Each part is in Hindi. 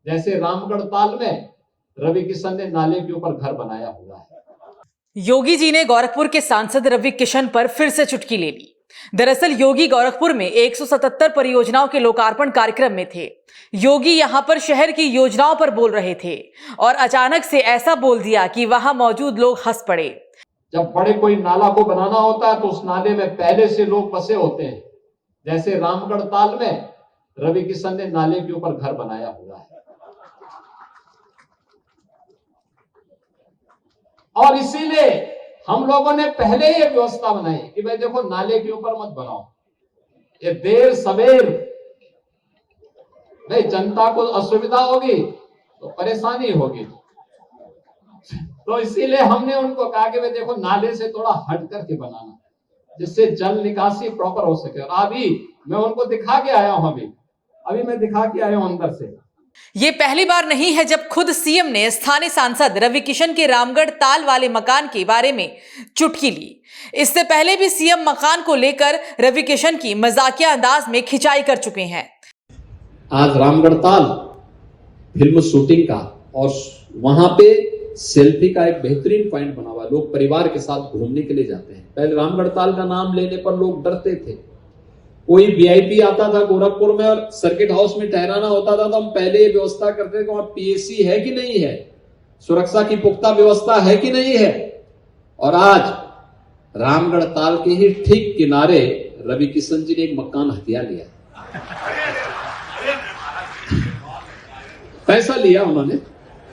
जैसे रामगढ़ ताल में रवि किशन ने नाले के ऊपर घर बनाया हुआ है। योगी जी ने गोरखपुर के सांसद रवि किशन पर फिर से चुटकी ले ली। दरअसल योगी गोरखपुर में 177 परियोजनाओं के लोकार्पण कार्यक्रम में थे। योगी यहां पर शहर की योजनाओं पर बोल रहे थे और अचानक से ऐसा बोल दिया कि वहां मौजूद लोग हंस पड़े। जब बड़े कोई नाला को बनाना होता है तो उस नाले में पहले से लोग बसे होते हैं। जैसे रामगढ़ ताल में रवि किशन ने नाले के ऊपर घर बनाया हुआ है और इसीलिए हम लोगों ने पहले ये व्यवस्था बनाई कि भाई देखो नाले के ऊपर मत बनाओ, ये देर सवेर भाई जनता को असुविधा होगी तो परेशानी होगी। तो इसीलिए हमने उनको कहा कि भाई देखो नाले से थोड़ा हट करके बनाना जिससे जल निकासी प्रॉपर हो सके। और अभी मैं उनको दिखा के आया हूं, अभी मैं दिखा के आया हूं अंदर से। ये पहली बार नहीं है जब खुद सीएम ने स्थानीय सांसद रवि किशन के रामगढ़ ताल वाले मकान के बारे में चुटकी ली। इससे पहले भी सीएम मकान को लेकर रवि किशन की मजाकिया अंदाज में खिंचाई कर चुके हैं। आज रामगढ़ ताल फिल्म शूटिंग का और वहां पे सेल्फी का एक बेहतरीन पॉइंट बना हुआ, लोग परिवार के साथ घूमने के लिए जाते हैं। पहले रामगढ़ ताल का नाम लेने पर लोग डरते थे। कोई वीआईपी आता था गोरखपुर में और सर्किट हाउस में ठहराना होता था तो हम पहले ये व्यवस्था करते थे वहां पीएसी है कि नहीं है, सुरक्षा की पुख्ता व्यवस्था है कि नहीं है। और आज रामगढ़ ताल के ही ठीक किनारे रवि किशन जी ने एक मकान हथिया लिया, पैसा लिया उन्होंने,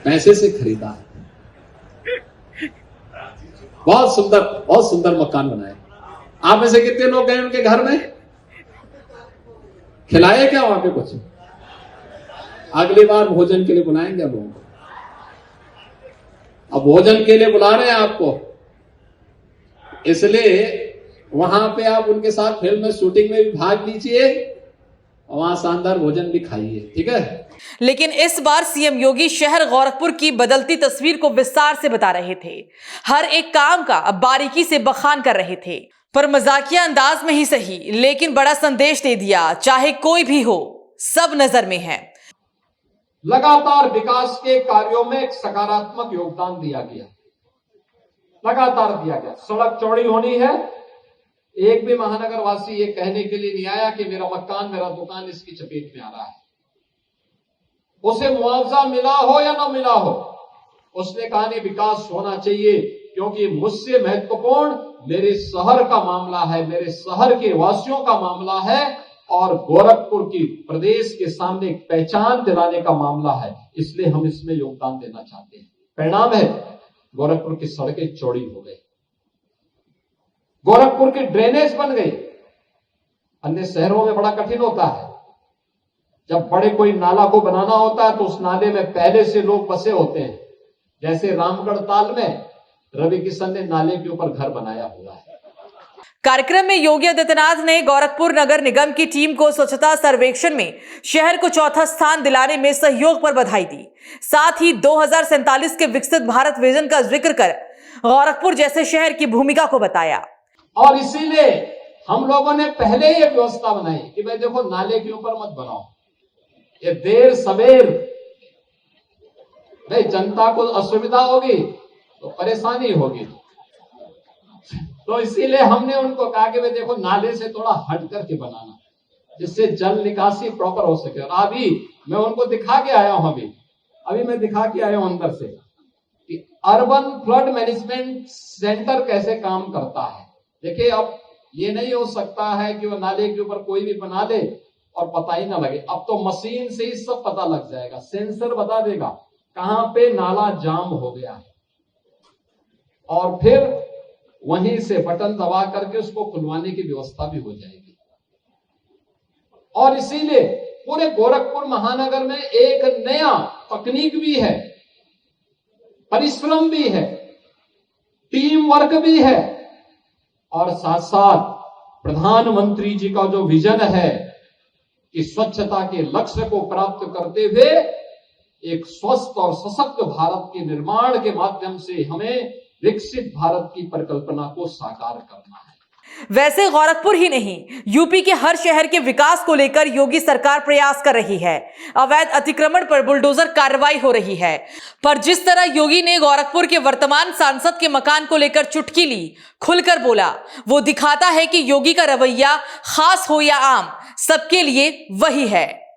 पैसे से खरीदा, बहुत सुंदर मकान बनाए। आप में से कितने लोग गए उनके घर में, खिलाए क्या वहां पे कुछ? अगली बार भोजन के लिए बुलाएंगे हम लोगों को। अब भोजन के लिए बुला रहे हैं आपको, इसलिए वहां पे आप उनके साथ फिल्म में शूटिंग में भी भाग लीजिए और वहां शानदार भोजन भी खाइए, ठीक है। लेकिन इस बार सीएम योगी शहर गोरखपुर की बदलती तस्वीर को विस्तार से बता रहे थे। हर एक काम का बारीकी से बखान कर रहे थे, पर मजाकिया अंदाज में ही सही लेकिन बड़ा संदेश दे दिया, चाहे कोई भी हो सब नजर में है। लगातार विकास के कार्यों में एक सकारात्मक योगदान दिया गया, लगातार दिया गया। सड़क चौड़ी होनी है, एक भी महानगर वासी ये कहने के लिए नहीं आया कि मेरा मकान मेरा दुकान इसकी चपेट में आ रहा है। उसे मुआवजा मिला हो या ना मिला हो, उसने कहा नहीं विकास होना चाहिए क्योंकि मुझसे महत्वपूर्ण मेरे शहर का मामला है, मेरे शहर के वासियों का मामला है और गोरखपुर की प्रदेश के सामने एक पहचान दिलाने का मामला है, इसलिए हम इसमें योगदान देना चाहते हैं। परिणाम है गोरखपुर की सड़कें चौड़ी हो गई, गोरखपुर की ड्रेनेज बन गई। अन्य शहरों में बड़ा कठिन होता है, जब बड़े कोई नाला को बनाना होता है तो उस नाले में पहले से लोग बसे होते हैं। जैसे रामगढ़ ताल में रवि किशन ने नाले के ऊपर घर बनाया हुआ है। कार्यक्रम में योगी आदित्यनाथ ने गोरखपुर नगर निगम की टीम को स्वच्छता सर्वेक्षण में शहर को चौथा स्थान दिलाने में सहयोग पर बधाई दी। साथ ही 2047 के विकसित भारत विजन का जिक्र कर गोरखपुर जैसे शहर की भूमिका को बताया। और इसीलिए हम लोगों ने पहले ये व्यवस्था बनाई कि भाई देखो नाले के ऊपर मत बनाओ, ये देर सवेर भाई जनता को असुविधा होगी तो परेशानी होगी। तो इसीलिए हमने उनको कहा कि भाई देखो नाले से थोड़ा हट करके बनाना जिससे जल निकासी प्रॉपर हो सके। और अभी मैं उनको दिखा के आया हूं, अभी मैं दिखा के आया हूं अंदर से कि अर्बन फ्लड मैनेजमेंट सेंटर कैसे काम करता है। देखिए अब ये नहीं हो सकता है कि वो नाले के ऊपर कोई भी बना दे और पता ही ना लगे। अब तो मशीन से ही सब पता लग जाएगा, सेंसर बता देगा कहां पे नाला जाम हो गया है और फिर वहीं से बटन दबा करके उसको खुलवाने की व्यवस्था भी हो जाएगी। और इसीलिए पूरे गोरखपुर महानगर में एक नया तकनीक भी है, परिश्रम भी है, टीम वर्क भी है और साथ साथ प्रधानमंत्री जी का जो विजन है कि स्वच्छता के लक्ष्य को प्राप्त करते हुए एक स्वस्थ और सशक्त भारत के निर्माण के माध्यम से हमें विकसित भारत की परिकल्पना को साकार करना है। वैसे गोरखपुर ही नहीं, यूपी के हर शहर के विकास को लेकर योगी सरकार प्रयास कर रही है। अवैध अतिक्रमण पर बुलडोजर कार्रवाई हो रही है। पर जिस तरह योगी ने गोरखपुर के वर्तमान सांसद के मकान को लेकर चुटकी ली, खुलकर बोला, वो दिखाता है कि योगी का रवैया खास हो या आम, सबके लिए वही है।